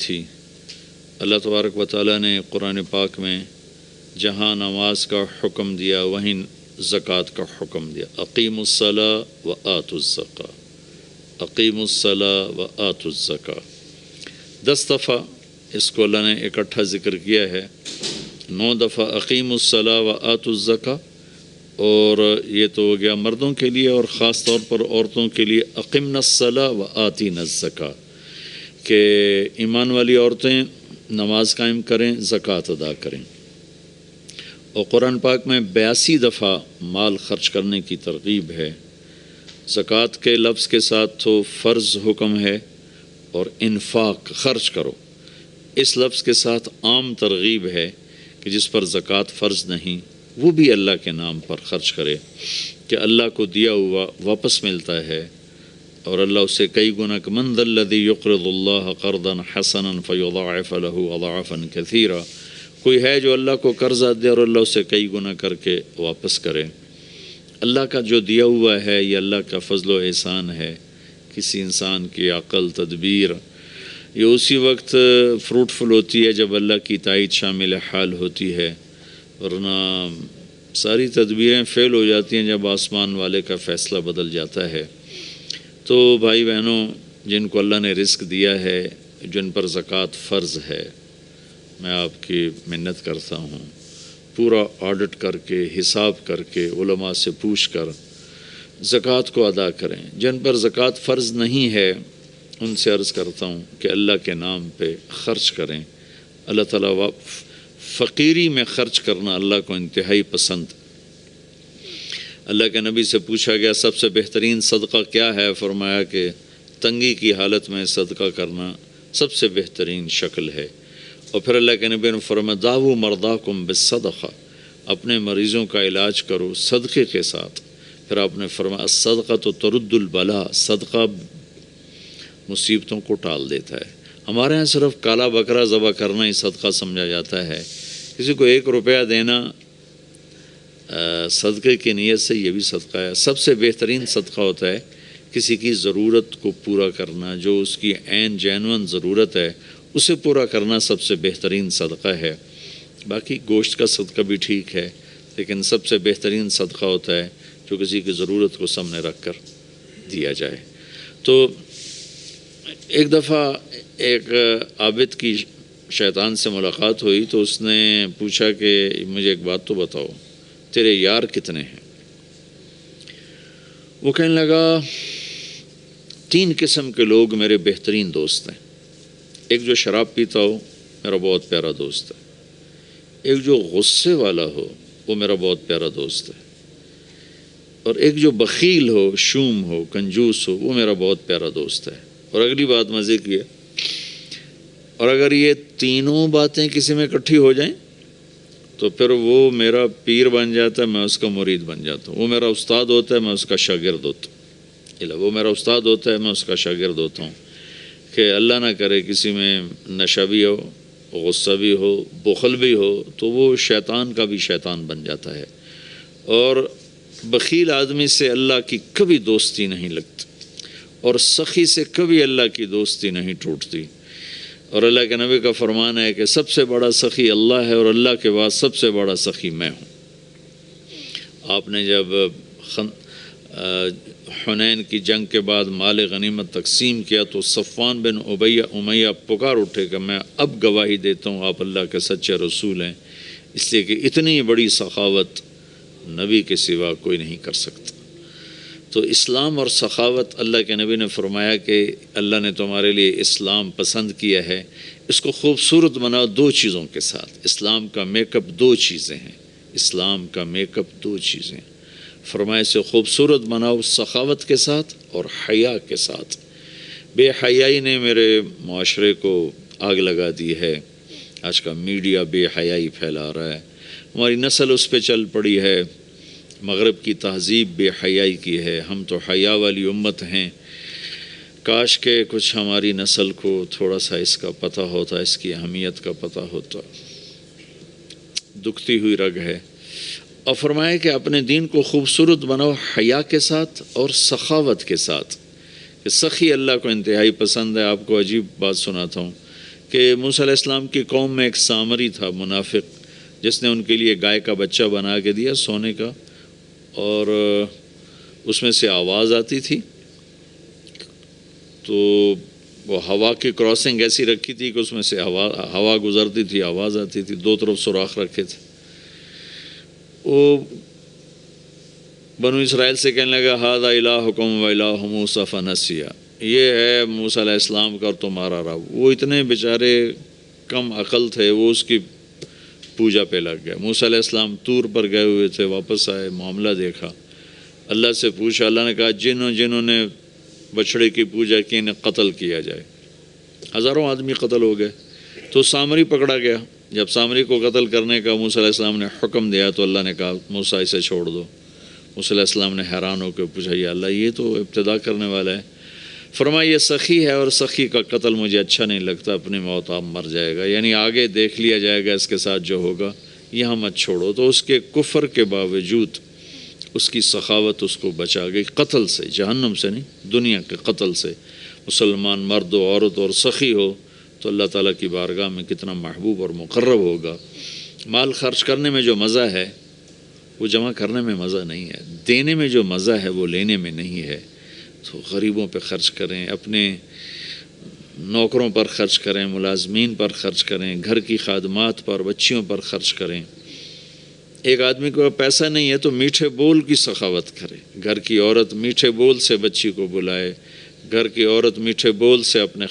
تھی اللہ تبارک و تعالیٰ نے قرآن پاک میں جہاں نماز کا حکم دیا وہیں زکوٰۃ کا حکم دیا، اقیموا الصلاۃ و آتوا الزکاۃ، اقیموا الصلاۃ و آتوا الزکاۃ۔ 10 دفعہ اس کو اللہ نے اکٹھا ذکر کیا ہے، 9 دفعہ اقیموا الصلاۃ و آتوا الزکاۃ، اور یہ تو ہو گیا مردوں کے لیے، اور خاص طور پر عورتوں کے لیے اقمنا الصلاۃ و آتینا الزکاۃ، کہ ایمان والی عورتیں نماز قائم کریں، زکوٰۃ ادا کریں۔ اور قرآن پاک میں 82 دفعہ مال خرچ کرنے کی ترغیب ہے۔ زکوٰۃ کے لفظ کے ساتھ تو فرض حکم ہے، اور انفاق خرچ کرو اس لفظ کے ساتھ عام ترغیب ہے کہ جس پر زکوٰۃ فرض نہیں وہ بھی اللہ کے نام پر خرچ کرے، کہ اللہ کو دیا ہوا واپس ملتا ہے، اور اللہ اسے کئی گنا من ذا الذی یقرض اللہ قرضا حسنا فیضاعف له اضعافا کثیرا، کوئی ہے جو اللہ کو قرضہ دے اور اللہ اسے کئی گنا کر کے واپس کرے۔ اللہ کا جو دیا ہوا ہے یہ اللہ کا فضل و احسان ہے۔ کسی انسان کی عقل، تدبیر یہ اسی وقت فروٹفل ہوتی ہے جب اللہ کی تائید شامل حال ہوتی ہے، ورنہ ساری تدبیریں فیل ہو جاتی ہیں جب آسمان والے کا فیصلہ بدل جاتا ہے۔ تو بھائی بہنوں، جن کو اللہ نے رزق دیا ہے، جن پر زکوٰۃ فرض ہے، میں آپ کی منت کرتا ہوں پورا آڈٹ کر کے، حساب کر کے، علماء سے پوچھ کر زکوٰۃ کو ادا کریں۔ جن پر زکوٰۃ فرض نہیں ہے ان سے عرض کرتا ہوں کہ اللہ کے نام پہ خرچ کریں۔ اللہ تعالیٰ فقیری میں خرچ کرنا اللہ کو انتہائی پسند۔ اللہ کے نبی سے پوچھا گیا سب سے بہترین صدقہ کیا ہے؟ فرمایا کہ تنگی کی حالت میں صدقہ کرنا سب سے بہترین شکل ہے۔ اور پھر اللہ کے نبی نے فرمایا داؤوا مرضاکم بالصدقہ، اپنے مریضوں کا علاج کرو صدقے کے ساتھ۔ پھر آپ نے فرمایا الصدقۃ ترد البلاء، صدقہ مصیبتوں کو ٹال دیتا ہے۔ ہمارے ہاں صرف کالا بکرا ذبح کرنا ہی صدقہ سمجھا جاتا ہے۔ کسی کو 1 روپیہ دینا صدقے کی نیت سے، یہ بھی صدقہ ہے۔ سب سے بہترین صدقہ ہوتا ہے کسی کی ضرورت کو پورا کرنا، جو اس کی عین جینون ضرورت ہے اسے پورا کرنا سب سے بہترین صدقہ ہے۔ باقی گوشت کا صدقہ بھی ٹھیک ہے، لیکن سب سے بہترین صدقہ ہوتا ہے جو کسی کی ضرورت کو سامنے رکھ کر دیا جائے۔ تو ایک دفعہ ایک عابد کی شیطان سے ملاقات ہوئی تو اس نے پوچھا کہ مجھے ایک بات تو بتاؤ، تیرے یار کتنے ہیں؟ وہ کہنے لگا 3 قسم کے لوگ میرے بہترین دوست ہیں۔ ایک جو شراب پیتا ہو میرا بہت پیارا دوست ہے، ایک جو غصے والا ہو وہ میرا بہت پیارا دوست ہے، اور ایک جو بخیل ہو، شوم ہو، کنجوس ہو، وہ میرا بہت پیارا دوست ہے۔ اور اگلی بات مزے کی ہے، اور اگر یہ تینوں باتیں کسی میں اکٹھی ہو جائیں تو پھر وہ میرا پیر بن جاتا ہے، میں اس کا مرید بن جاتا ہوں۔ وہ میرا استاد ہوتا ہے، میں اس کا شاگرد ہوتا ہوں۔ وہ میرا استاد ہوتا ہے، میں اس کا شاگرد ہوتا ہوں۔ کہ اللہ نہ کرے کسی میں نشہ بھی ہو، غصہ بھی ہو، بخل بھی ہو، تو وہ شیطان کا بھی شیطان بن جاتا ہے۔ اور بخیل آدمی سے اللہ کی کبھی دوستی نہیں لگتی، اور سخی سے کبھی اللہ کی دوستی نہیں ٹوٹتی۔ اور اللہ کے نبی کا فرمان ہے کہ سب سے بڑا سخی اللہ ہے، اور اللہ کے بعد سب سے بڑا سخی میں ہوں۔ آپ نے جب حنین کی جنگ کے بعد مال غنیمت تقسیم کیا تو صفوان بن امیہ پکار اٹھے کہ میں اب گواہی دیتا ہوں آپ اللہ کے سچے رسول ہیں، اس لیے کہ اتنی بڑی سخاوت نبی کے سوا کوئی نہیں کر سکتا۔ تو اسلام اور سخاوت، اللہ کے نبی نے فرمایا کہ اللہ نے تمہارے لیے اسلام پسند کیا ہے، اس کو خوبصورت بناؤ 2 چیزوں کے ساتھ۔ اسلام کا میک اپ 2 چیزیں ہیں، اسلام کا میک اپ 2 چیزیں ہیں۔ فرمایا سے خوبصورت بناؤ سخاوت کے ساتھ اور حیا کے ساتھ۔ بے حیائی نے میرے معاشرے کو آگ لگا دی ہے۔ آج کا میڈیا بے حیائی پھیلا رہا ہے، ہماری نسل اس پہ چل پڑی ہے۔ مغرب کی تہذیب بے حیائی کی ہے، ہم تو حیا والی امت ہیں۔ کاش کہ کچھ ہماری نسل کو تھوڑا سا اس کا پتہ ہوتا، اس کی اہمیت کا پتہ ہوتا۔ دکھتی ہوئی رگ ہے۔ اور فرمایا کہ اپنے دین کو خوبصورت بناؤ حیا کے ساتھ اور سخاوت کے ساتھ۔ کہ سخی اللہ کو انتہائی پسند ہے۔ آپ کو عجیب بات سناتا ہوں کہ موسیٰ علیہ السلام کی قوم میں ایک سامری تھا منافق، جس نے ان کے لیے گائے کا بچہ بنا کے دیا سونے کا، اور اس میں سے آواز آتی تھی، تو وہ ہوا کی کراسنگ ایسی رکھی تھی کہ اس میں سے ہوا گزرتی تھی، آواز آتی تھی، دو طرف سوراخ رکھے تھے۔ وہ بنو اسرائیل سے کہنے لگا ھذا الہکم و الہ موسیٰ فنسیٰ، یہ ہے موسیٰ علیہ السلام کا اور تمہارا رب۔ وہ اتنے بیچارے کم عقل تھے، وہ اس کی پوجا پہ لگ گئے۔ موسیٰ علیہ السلام طور پر گئے ہوئے تھے، واپس آئے، معاملہ دیکھا، اللہ سے پوچھا۔ اللہ نے کہا جنہوں نے بچھڑے کی پوجا کی انہیں قتل کیا جائے۔ ہزاروں آدمی قتل ہو گئے، تو سامری پکڑا گیا۔ جب سامری کو قتل کرنے کا موسیٰ علیہ السلام نے حکم دیا تو اللہ نے کہا موسیٰ اسے چھوڑ دو۔ موسیٰ علیہ السلام نے حیران ہو کے پوچھا یا اللہ یہ تو ابتدا کرنے والا ہے۔ فرمایا یہ سخی ہے اور سخی کا قتل مجھے اچھا نہیں لگتا، اپنی موت آپ مر جائے گا، یعنی آگے دیکھ لیا جائے گا اس کے ساتھ جو ہوگا، یہاں مت چھوڑو۔ تو اس کے کفر کے باوجود اس کی سخاوت اس کو بچا گئی، قتل سے، جہنم سے نہیں، دنیا کے قتل سے۔ مسلمان مرد و عورت اور سخی ہو تو اللہ تعالیٰ کی بارگاہ میں کتنا محبوب اور مقرب ہوگا۔ مال خرچ کرنے میں جو مزہ ہے وہ جمع کرنے میں مزہ نہیں ہے، دینے میں جو مزہ ہے وہ لینے میں نہیں ہے۔ تو غریبوں پہ خرچ کریں، اپنے نوکروں پر خرچ کریں، ملازمین پر خرچ کریں، گھر کی خادمات پر، بچیوں پر خرچ کریں۔ ایک آدمی کو پیسہ نہیں ہے تو میٹھے بول کی سخاوت کرے، گھر کی عورت میٹھے بول سے بچی کو بلائے، گھر کی عورت میٹھے بول سے اپنی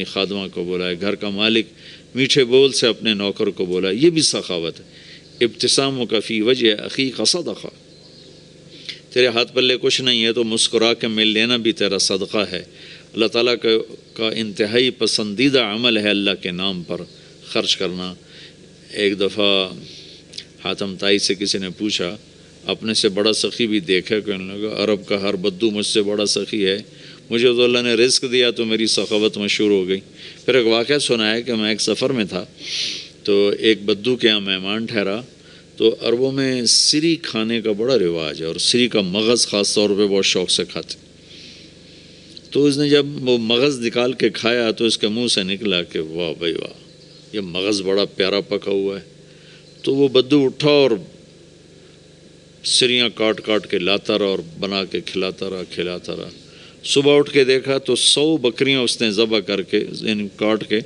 خادمہ کو بلائے، گھر کا مالک میٹھے بول سے اپنے نوکر کو بلائے، یہ بھی سخاوت ہے۔ ابتسامک فی وجہ اخیک صدقہ، تیرے ہاتھ پلے کچھ نہیں ہے تو مسکرا کے مل لینا بھی تیرا صدقہ ہے۔ اللہ تعالیٰ کا انتہائی پسندیدہ عمل ہے اللہ کے نام پر خرچ کرنا۔ ایک دفعہ حاتم طائی سے کسی نے پوچھا اپنے سے بڑا سخی بھی دیکھا؟ کہنے لگا عرب کا ہر بدو مجھ سے بڑا سخی ہے، مجھے تو اللہ نے رزق دیا تو میری سخاوت مشہور ہو گئی۔ پھر ایک واقعہ سنا ہے کہ میں ایک سفر میں تھا تو ایک بدو کے یہاں مہمان ٹھہرا، تو عربوں میں سری کھانے کا بڑا رواج ہے، اور سری کا مغز خاص طور پہ بہت شوق سے کھاتے۔ تو اس نے جب وہ مغز نکال کے کھایا تو اس کے منہ سے نکلا کہ واہ بھائی واہ، یہ مغز بڑا پیارا پکا ہوا ہے۔ تو وہ بدو اٹھا اور سریاں کاٹ کاٹ کے لاتا رہا اور بنا کے کھلاتا رہا۔ صبح اٹھ کے دیکھا تو 100 بکریاں اس نے ذبح کر کے یعنی کاٹ کے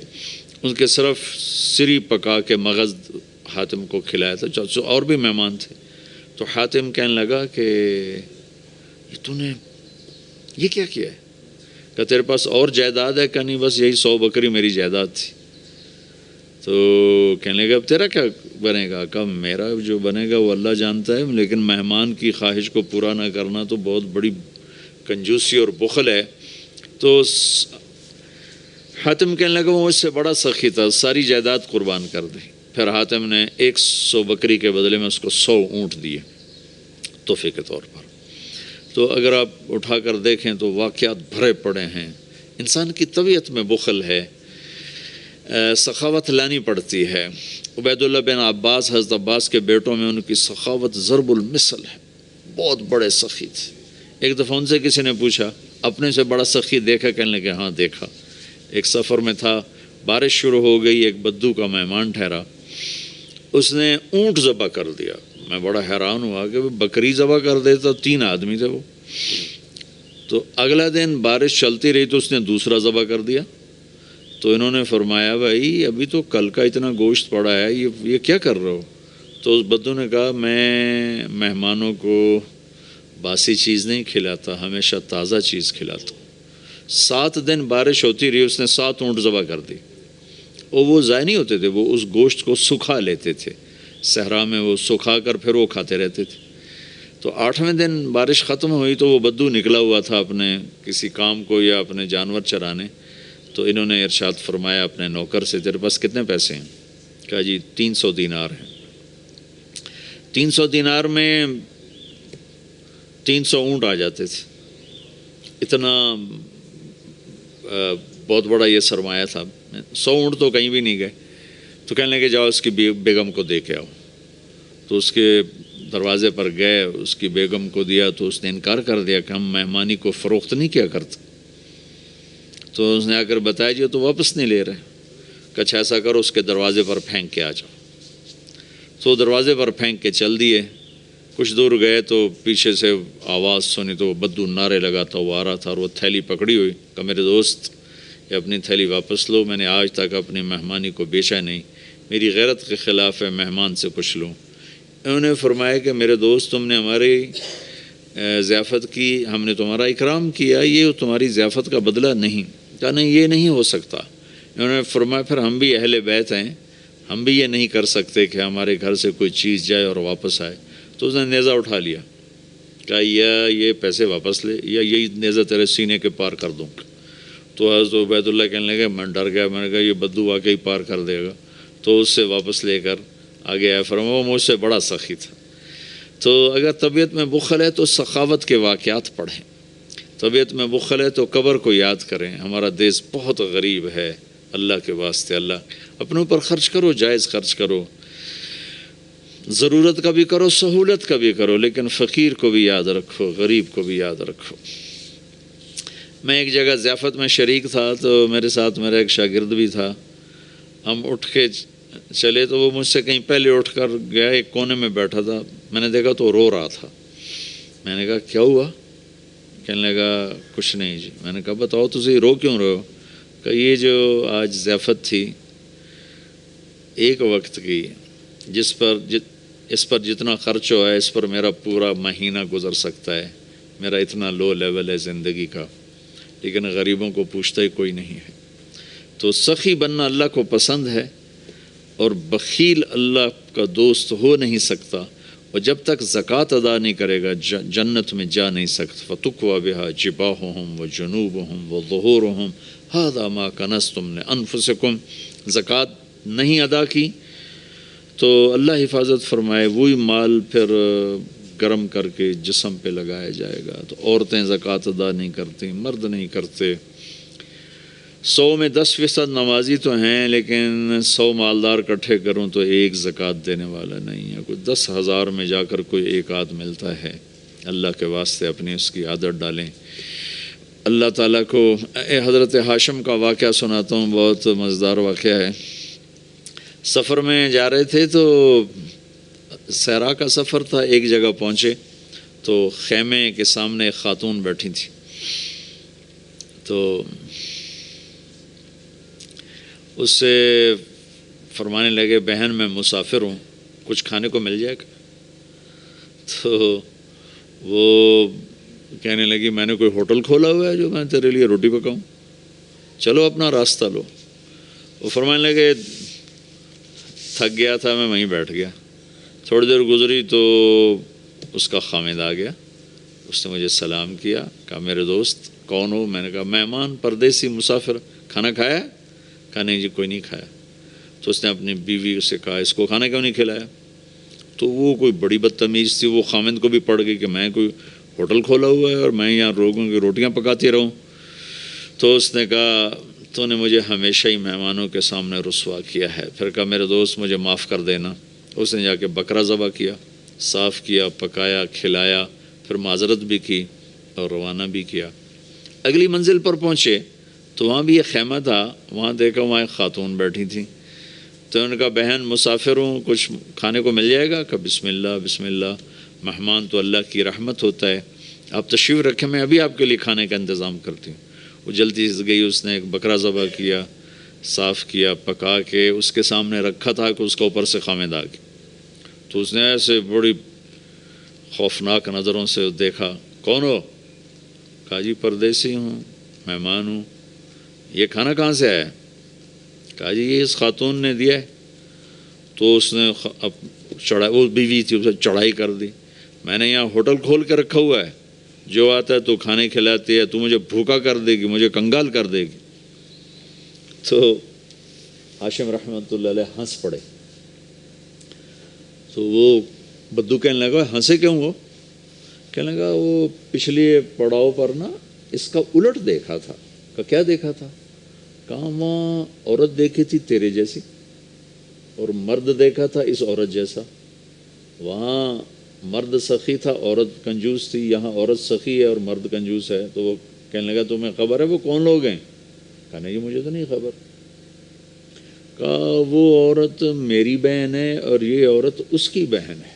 ان کے صرف سری پکا کے مغز حاتم کو کھلایا تھا، اور بھی مہمان تھے۔ تو حاتم کہنے لگا کہ تو نے یہ کیا ہے؟ کہ تیرے پاس اور جائیداد ہے؟ کہ نہیں، بس یہی 100 بکری میری جائیداد تھی۔ تو کہنے لگا اب تیرا کیا بنے گا؟ کہ میرا جو بنے گا وہ اللہ جانتا ہے، لیکن مہمان کی خواہش کو پورا نہ کرنا تو بہت بڑی کنجوسی اور بخل ہے۔ تو حاتم کہنے لگا وہ مجھ سے بڑا سخی تھا، ساری جائیداد قربان کر دی۔ پھر حاتم نے 100 بکری کے بدلے میں اس کو 100 اونٹ دیے تحفے کے طور پر۔ تو اگر آپ اٹھا کر دیکھیں تو واقعات بھرے پڑے ہیں۔ انسان کی طبیعت میں بخل ہے، سخاوت لانی پڑتی ہے۔ عبید اللہ بن عباس، حضرت عباس کے بیٹوں میں ان کی سخاوت ضرب المثل ہے، بہت بڑے سخی تھے۔ ایک دفعہ ان سے کسی نے پوچھا اپنے سے بڑا سخی دیکھا؟ کہنے لگے ہاں دیکھا۔ ایک سفر میں تھا، بارش شروع ہو گئی، ایک بدو کا مہمان ٹھہرا، اس نے اونٹ ذبح کر دیا۔ میں بڑا حیران ہوا کہ بکری ذبح کر دیتا، 3 آدمی تھے وہ۔ تو اگلا دن بارش چلتی رہی تو اس نے دوسرا ذبح کر دیا۔ تو انہوں نے فرمایا بھائی ابھی تو کل کا اتنا گوشت پڑا ہے، یہ کیا کر رہے ہو؟ تو اس بدو نے کہا میں مہمانوں کو باسی چیز نہیں کھلاتا، ہمیشہ تازہ چیز کھلاتا ہوں۔ 7 دن بارش ہوتی رہی، اس نے 7 اونٹ ذبح کر دی، اور وہ ضائع نہیں ہوتے تھے، وہ اس گوشت کو سکھا لیتے تھے، صحرا میں وہ سکھا کر پھر وہ کھاتے رہتے تھے۔ تو 8ویں دن بارش ختم ہوئی تو وہ بدو نکلا ہوا تھا اپنے کسی کام کو یا اپنے جانور چرانے۔ تو انہوں نے ارشاد فرمایا اپنے نوکر سے تیرے پاس کتنے پیسے ہیں؟ کہا جی 300 دینار ہیں۔ 300 دینار میں 300 اونٹ آ جاتے تھے، اتنا بہت بڑا یہ سرمایہ تھا۔ 100 اونٹ تو کہیں بھی نہیں گئے۔ تو کہنے لگے جاؤ اس کی بیگم کو دے کے آؤ۔ تو اس کے دروازے پر گئے، اس کی بیگم کو دیا تو اس نے انکار کر دیا کہ ہم مہمانی کو فروخت نہیں کیا کرتے۔ تو اس نے آ کر بتایا جی تو واپس نہیں لے رہے۔ کچھ ایسا کرو اس کے دروازے پر پھینک کے آ جاؤ۔ تو دروازے پر پھینک کے چل دیے۔ کچھ دور گئے تو پیچھے سے آواز سنی تو وہ بدو نعرے لگاتا وہ آ رہا تھا، اور وہ تھیلی پکڑی ہوئی کہ میرے دوست یہ اپنی تھیلی واپس لو، میں نے آج تک اپنی مہمانی کو بیچا نہیں، میری غیرت کے خلاف ہے، مہمان سے کچھ لوں۔ انہوں نے فرمایا کہ میرے دوست تم نے ہماری ضیافت کی، ہم نے تمہارا اکرام کیا، یہ تمہاری ضیافت کا بدلہ نہیں۔ کہا نہیں یہ نہیں ہو سکتا۔ انہوں نے فرمایا پھر ہم بھی اہل بیت ہیں، ہم بھی یہ نہیں کر سکتے کہ ہمارے گھر سے کوئی چیز جائے اور واپس آئے۔ تو اس نے نیزہ اٹھا لیا، کہا یا یہ پیسے واپس لے یا یہی نیزہ تیرے سینے کے پار کر دوں۔ تو حضرت عبید اللہ کہنے لگے میں ڈر گیا، میں نے کہا یہ بدو واقعی پار کر دے گا، تو اس سے واپس لے کر آگے آیا۔ فرمایا وہ مجھ سے بڑا سخی تھا۔ تو اگر طبیعت میں بخل ہے تو سخاوت کے واقعات پڑھیں، طبیعت میں بخل ہے تو قبر کو یاد کریں۔ ہمارا دیس بہت غریب ہے، اللہ کے واسطے اللہ اپنے اوپر خرچ کرو، جائز خرچ کرو، ضرورت کا بھی کرو، سہولت کا بھی کرو، لیکن فقیر کو بھی یاد رکھو، غریب کو بھی یاد رکھو۔ میں ایک جگہ ضیافت میں شریک تھا تو میرے ساتھ میرا ایک شاگرد بھی تھا۔ ہم اٹھ کے چلے تو وہ مجھ سے کہیں پہلے اٹھ کر گیا، ایک کونے میں بیٹھا تھا۔ میں نے دیکھا تو رو رہا تھا۔ میں نے کہا کیا ہوا؟ کہنے لگا کچھ نہیں جی۔ میں نے کہا بتاؤ تجھے رو کیوں رہے ہو؟ کہ یہ جو آج ضیافت تھی ایک وقت کی، اس پر جتنا خرچ ہوا ہے اس پر میرا پورا مہینہ گزر سکتا ہے، میرا اتنا لو لیول ہے زندگی کا، لیکن غریبوں کو پوچھتا ہی کوئی نہیں ہے۔ تو سخی بننا اللہ کو پسند ہے، اور بخیل اللہ کا دوست ہو نہیں سکتا، اور جب تک زکوٰۃ ادا نہیں کرے گا جنت میں جا نہیں سکتا۔ فَتُقْوَى بِهَا جِبَاهُهُمْ وَجُنُوبُهُمْ وَظُهُورُهُمْ هَذَا مَا كَنَزْتُمْ لِأَنفُسِكُمْ۔ زکوٰۃ نہیں ادا کی تو اللہ حفاظت فرمائے وہی مال پھر گرم کر کے جسم پہ لگایا جائے گا۔ تو عورتیں زکوٰۃ ادا نہیں کرتی، مرد نہیں کرتے۔ 100 میں 10% نمازی تو ہیں، لیکن 100 مالدار اکٹھے کروں تو ایک زکوٰۃ دینے والا نہیں ہے۔ کوئی 10,000 میں جا کر کوئی ایک آدھ ملتا ہے۔ اللہ کے واسطے اپنی اس کی عادت ڈالیں۔ اللہ تعالیٰ کو حضرت ہاشم کا واقعہ سناتا ہوں، بہت مزیدار واقعہ ہے۔ سفر میں جا رہے تھے تو صحرا کا سفر تھا، ایک جگہ پہنچے تو خیمے کے سامنے ایک خاتون بیٹھی تھی۔ تو اس سے فرمانے لگے بہن میں مسافر ہوں، کچھ کھانے کو مل جائے گا؟ تو وہ کہنے لگی میں نے کوئی ہوٹل کھولا ہوا ہے جو میں تیرے لیے روٹی پکاؤں، چلو اپنا راستہ لو۔ وہ فرمانے لگے تھک گیا تھا میں وہیں بیٹھ گیا۔ تھوڑی دیر گزری تو اس کا خامد آ گیا، اس نے مجھے سلام کیا، کہا میرے دوست کون ہو؟ میں نے کہا مہمان، پردیسی، مسافر، کھانا کھایا؟ کہا نہیں جی کوئی نہیں کھایا۔ تو اس نے اپنی بیوی سے کہا اس کو کھانا کیوں نہیں کھلایا؟ تو وہ کوئی بڑی بدتمیز تھی، وہ خامد کو بھی پڑ گئی کہ میں کوئی ہوٹل کھولا ہوا ہے اور میں یہاں لوگوں کی روٹیاں پکاتی رہوں۔ تو اس نے کہا تو نے مجھے ہمیشہ ہی مہمانوں کے سامنے رسوا کیا ہے۔ پھر کہا میرے دوست مجھے معاف کر دینا۔ اس نے جا کے بکرا ذبح کیا، صاف کیا، پکایا، کھلایا، پھر معذرت بھی کی اور روانہ بھی کیا۔ اگلی منزل پر پہنچے تو وہاں بھی ایک خیمہ تھا، وہاں دیکھا وہاں ایک خاتون بیٹھی تھی۔ تو انہوں نے کہا بہن مسافر ہوں، کچھ کھانے کو مل جائے گا؟ کہ بسم اللہ بسم اللہ، مہمان تو اللہ کی رحمت ہوتا ہے، آپ تشریف رکھیں، میں ابھی آپ کے لیے کھانے کا انتظام کرتی ہوں۔ وہ جلدی سے گئی، اس نے ایک بکرا ذبح کیا، صاف کیا، پکا کے اس کے سامنے رکھا تھا کہ اس کا اوپر سے خامد آ گیا۔ تو اس نے ایسے بڑی خوفناک نظروں سے دیکھا، کون ہو؟ کہا جی پردیسی ہوں، مہمان ہوں۔ یہ کھانا کہاں سے آیا؟ کہا جی یہ اس خاتون نے دیا ہے۔ تو اس نے وہ بیوی تھی، اسے چڑھائی کر دی، میں نے یہاں ہوٹل کھول کے رکھا ہوا ہے، جو آتا ہے تو کھانے کھلاتی ہے، تو مجھے بھوکا کر دے گی، مجھے کنگال کر دے گی۔ تو ہاشم رحمۃ اللہ علیہ ہنس پڑے۔ تو وہ بدو کہنے لگا ہنسے کیوں ہو؟ کہنے لگا وہ پچھلی پڑاؤ پر نا اس کا الٹ دیکھا تھا۔ کہ کیا دیکھا تھا؟ کہاں وہاں عورت دیکھی تھی تیرے جیسی، اور مرد دیکھا تھا اس عورت جیسا۔ وہاں مرد سخی تھا، عورت کنجوس تھی، یہاں عورت سخی ہے اور مرد کنجوس ہے۔ تو وہ کہنے لگا تمہیں خبر ہے وہ کون لوگ ہیں؟ کہا نہیں مجھے تو نہیں خبر۔ کہا وہ عورت میری بہن ہے اور یہ عورت اس کی بہن ہے،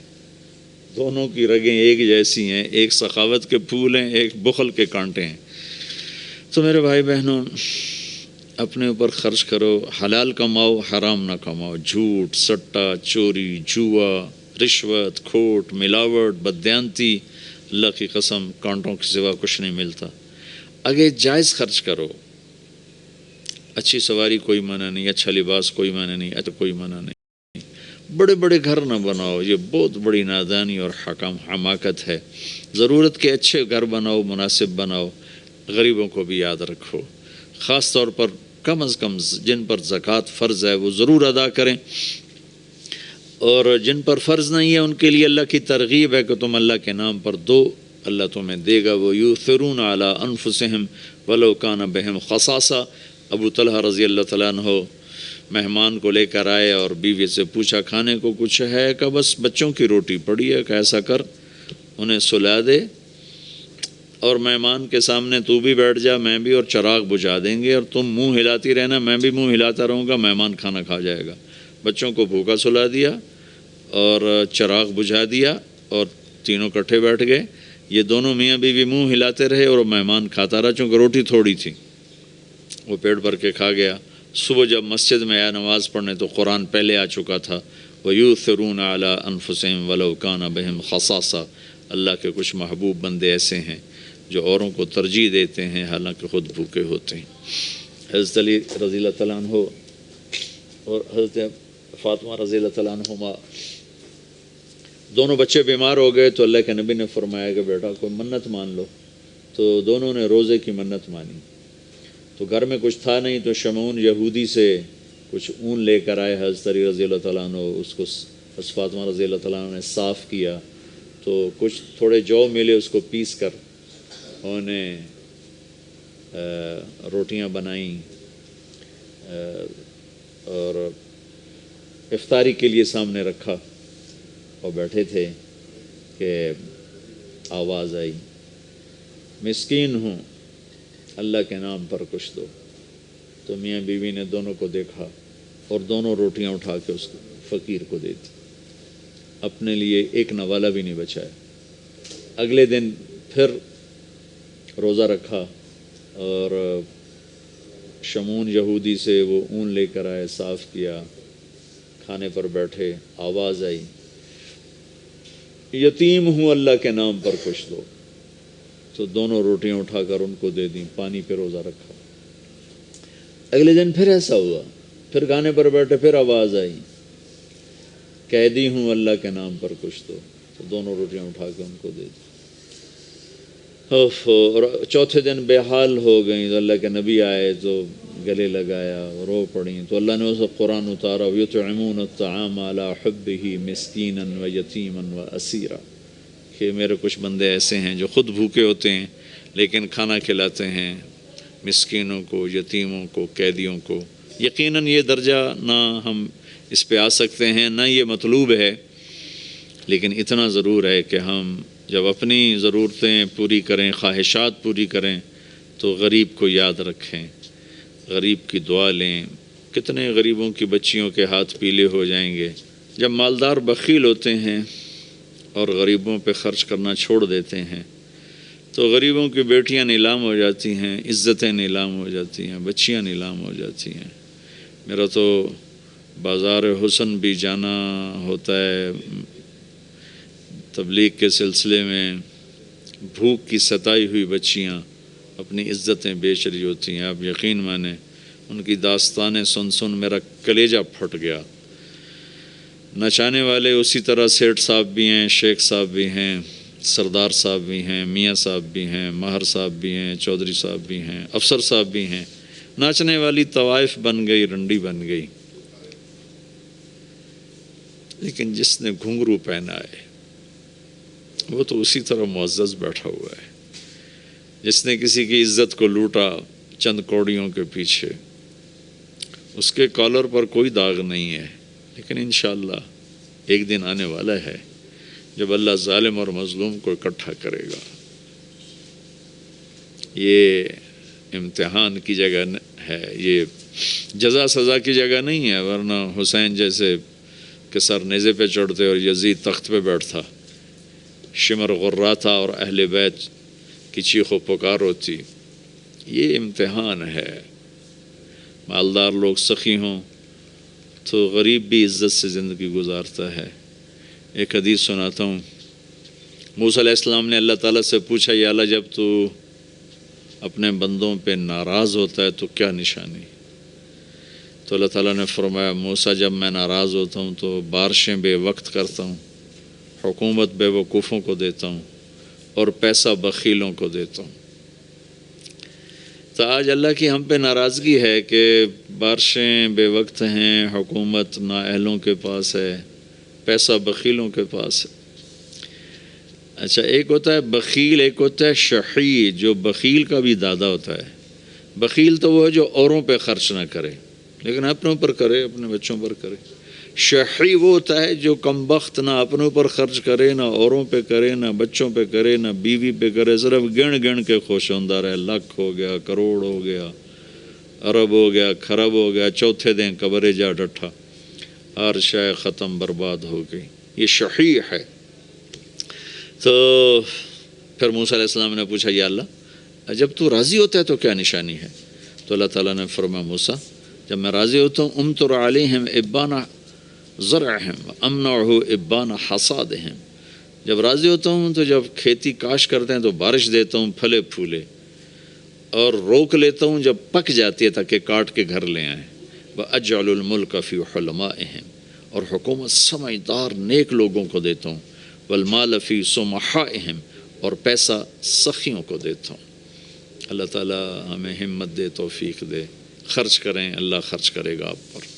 دونوں کی رگیں ایک جیسی ہیں، ایک سخاوت کے پھول ہیں، ایک بخل کے کانٹے ہیں۔ تو میرے بھائی بہنوں، اپنے اوپر خرچ کرو، حلال کماؤ، حرام نہ کماؤ۔ جھوٹ، سٹا، چوری، جوا، رشوت، کھوٹ، ملاوٹ، بددیانتی، اللہ کی قسم کانٹوں کے سوا کچھ نہیں ملتا۔ اگے جائز خرچ کرو، اچھی سواری کوئی منع نہیں، اچھا لباس کوئی منع نہیں، اچھا کوئی منع نہیں۔ بڑے بڑے گھر نہ بناؤ، یہ بہت بڑی نادانی اور حماقت ہے۔ ضرورت کے اچھے گھر بناؤ، مناسب بناؤ۔ غریبوں کو بھی یاد رکھو، خاص طور پر کم از کم جن پر زکوٰۃ فرض ہے وہ ضرور ادا کریں، اور جن پر فرض نہیں ہے ان کے لیے اللہ کی ترغیب ہے کہ تم اللہ کے نام پر دو، اللہ تمہیں دے گا۔ وَيُؤْثِرُونَ عَلَىٰ أَنفُسِهِمْ وَلَوْ كَانَ بِهِمْ خَصَاصَةٌ۔ ابو طلحہ رضی اللہ تعالیٰ عنہ مہمان کو لے کر آئے اور بیوی سے پوچھا کھانے کو کچھ ہے؟ کہ بس بچوں کی روٹی پڑی ہے۔ کہ ایسا کر انہیں سلا دے اور مہمان کے سامنے تو بھی بیٹھ جا، میں بھی، اور چراغ بجھا دیں گے، اور تم منہ ہلاتی رہنا، میں بھی منہ ہلاتا رہوں گا، مہمان کھانا کھا جائے گا۔ بچوں کو بھوکا سلا دیا اور چراغ بجھا دیا اور تینوں کٹھے بیٹھ گئے۔ یہ دونوں میاں بیوی منہ ہلاتے رہے اور مہمان کھاتا رہا، چونکہ روٹی تھوڑی تھی، وہ پیٹ بھر کے کھا گیا۔ صبح جب مسجد میں آیا نماز پڑھنے تو قرآن پہلے آ چکا تھا، وَيُؤْثِرُونَ عَلَىٰ أَنفُسِهِمْ وَلَوْ كَانَ بِهِمْ خَصَاصَةٌ۔ اللہ کے کچھ محبوب بندے ایسے ہیں جو اوروں کو ترجیح دیتے ہیں حالانکہ خود بھوکے ہوتے ہیں۔ حضرت علی رضی اللہ تعالیٰ عنہ اور حضرت فاطمہ رضی اللہ تعالیٰ عنہما دونوں بچے بیمار ہو گئے تو اللہ کے نبی نے فرمایا کہ بیٹا کوئی منت مان لو، تو دونوں نے روزے کی منت مانی۔ تو گھر میں کچھ تھا نہیں تو شمعون یہودی سے کچھ اون لے کر آئے حضرت علی رضی اللہ تعالیٰ عنہ، اس کو حضرت فاطمہ رضی اللہ تعالیٰ عنہ نے صاف کیا، تو کچھ تھوڑے جو ملے اس کو پیس کر انہیں روٹیاں بنائیں اور افطاری کے لیے سامنے رکھا، اور بیٹھے تھے کہ آواز آئی مسکین ہوں اللہ کے نام پر کچھ دو۔ تو میاں بیوی نے دونوں کو دیکھا اور دونوں روٹیاں اٹھا کے اس فقیر کو دے دی، اپنے لیے ایک نوالا بھی نہیں بچایا۔ اگلے دن پھر روزہ رکھا اور شمعون یہودی سے وہ اون لے کر آئے، صاف کیا، کھانے پر بیٹھے، آواز آئی یتیم ہوں اللہ کے نام پر کچھ دو۔ تو دونوں روٹیاں اٹھا کر ان کو دے دیں، پانی پہ روزہ رکھا۔ اگلے دن پھر ایسا ہوا، پھر کھانے پر بیٹھے، پھر آواز آئی قیدی ہوں اللہ کے نام پر کچھ دو۔ تو دونوں روٹیاں اٹھا کے ان کو دے دی۔ اور چوتھے دن بے حال ہو گئیں تو اللہ کے نبی آئے تو گلے لگایا، رو پڑیں، تو اللہ نے اسے قرآن اتارا یطعمون الطعام علی حبہ مسکینا ویتیما واسیرا، کہ میرے کچھ بندے ایسے ہیں جو خود بھوکے ہوتے ہیں لیکن کھانا کھلاتے ہیں مسکینوں کو، یتیموں کو، قیدیوں کو۔ یقیناً یہ درجہ نہ ہم اس پہ آ سکتے ہیں، نہ یہ مطلوب ہے، لیکن اتنا ضرور ہے کہ ہم جب اپنی ضرورتیں پوری کریں، خواہشات پوری کریں، تو غریب کو یاد رکھیں، غریب کی دعا لیں۔ کتنے غریبوں کی بچیوں کے ہاتھ پیلے ہو جائیں گے جب مالدار بخیل ہوتے ہیں اور غریبوں پہ خرچ کرنا چھوڑ دیتے ہیں، تو غریبوں کی بیٹیاں نیلام ہو جاتی ہیں، عزتیں نیلام ہو جاتی ہیں، بچیاں نیلام ہو جاتی ہیں۔ میرا تو بازار حسن بھی جانا ہوتا ہے تبلیغ کے سلسلے میں، بھوک کی ستائی ہوئی بچیاں اپنی عزتیں بیچ رہی ہوتی ہیں۔ آپ یقین مانیں ان کی داستانیں سن سن میرا کلیجہ پھٹ گیا۔ نچانے والے اسی طرح سیٹھ صاحب بھی ہیں، شیخ صاحب بھی ہیں، سردار صاحب بھی ہیں، میاں صاحب بھی ہیں، ماہر صاحب بھی ہیں، چودھری صاحب بھی ہیں، افسر صاحب بھی ہیں۔ ناچنے والی طوائف بن گئی، رنڈی بن گئی، لیکن جس نے گھنگرو پہنا ہے وہ تو اسی طرح معزز بیٹھا ہوا ہے۔ جس نے کسی کی عزت کو لوٹا چند کوڑیوں کے پیچھے، اس کے کالر پر کوئی داغ نہیں ہے، لیکن انشاءاللہ ایک دن آنے والا ہے جب اللہ ظالم اور مظلوم کو اکٹھا کرے گا۔ یہ امتحان کی جگہ ہے، یہ جزا سزا کی جگہ نہیں ہے، ورنہ حسین جیسے کہ سر نیزے پہ چڑھتے اور یزید تخت پہ بیٹھتا، شمر غراتا اور اہل بیت کی چیخ و پکار ہوتی۔ یہ امتحان ہے، مالدار لوگ سخی ہوں تو غریب بھی عزت سے زندگی گزارتا ہے۔ ایک حدیث سناتا ہوں، موسیٰ علیہ السلام نے اللہ تعالیٰ سے پوچھا، یا اللہ جب تو اپنے بندوں پہ ناراض ہوتا ہے تو کیا نشانی؟ تو اللہ تعالیٰ نے فرمایا، موسیٰ جب میں ناراض ہوتا ہوں تو بارشیں بے وقت کرتا ہوں، حکومت بے وقوفوں کو دیتا ہوں اور پیسہ بخیلوں کو دیتا ہوں۔ تو آج اللہ کی ہم پہ ناراضگی ہے کہ بارشیں بے وقت ہیں، حکومت نااہلوں کے پاس ہے، پیسہ بخیلوں کے پاس ہے۔ اچھا، ایک ہوتا ہے بخیل، ایک ہوتا ہے شحیح، جو بخیل کا بھی دادا ہوتا ہے۔ بخیل تو وہ ہے جو اوروں پہ خرچ نہ کرے لیکن اپنوں پر کرے، اپنے بچوں پر کرے۔ شحیح وہ ہوتا ہے جو کم بخت، نہ اپنوں پر خرچ کرے، نہ اوروں پہ کرے، نہ بچوں پہ کرے، نہ بیوی پہ کرے، صرف گن گن کے خوش ہوندہ رہے، لاکھ ہو گیا، کروڑ ہو گیا، ارب ہو گیا، خرب ہو گیا، چوتھے دن قبرے جا ڈٹھا، ہر شے ختم برباد ہو گئی۔ یہ شحیح ہے۔ تو پھر موسیٰ علیہ السلام نے پوچھا، یا اللہ جب تو راضی ہوتا ہے تو کیا نشانی ہے؟ تو اللہ تعالیٰ نے فرمایا، موسیٰ جب میں راضی ہوتا ہوں، امطر علیہم ابان زرعہم امنعہ ابان حصادہم، جب راضی ہوتا ہوں تو جب کھیتی کاش کرتے ہیں تو بارش دیتا ہوں پھلے پھولے، اور روک لیتا ہوں جب پک جاتی ہے تاکہ کاٹ کے گھر لے آئیں۔ وَأَجْعَلُ الْمُلْكَ فِي حُلَمَائِهِمْ، اور حکومت سمجھدار نیک لوگوں کو دیتا ہوں۔ وَالْمَالَ فِي سُمَحَائِهِمْ، اور پیسہ سخیوں کو دیتا ہوں۔ اللہ تعالیٰ ہمیں ہمت دے، توفیق دے، خرچ کریں، اللہ خرچ کرے گا آپ پر۔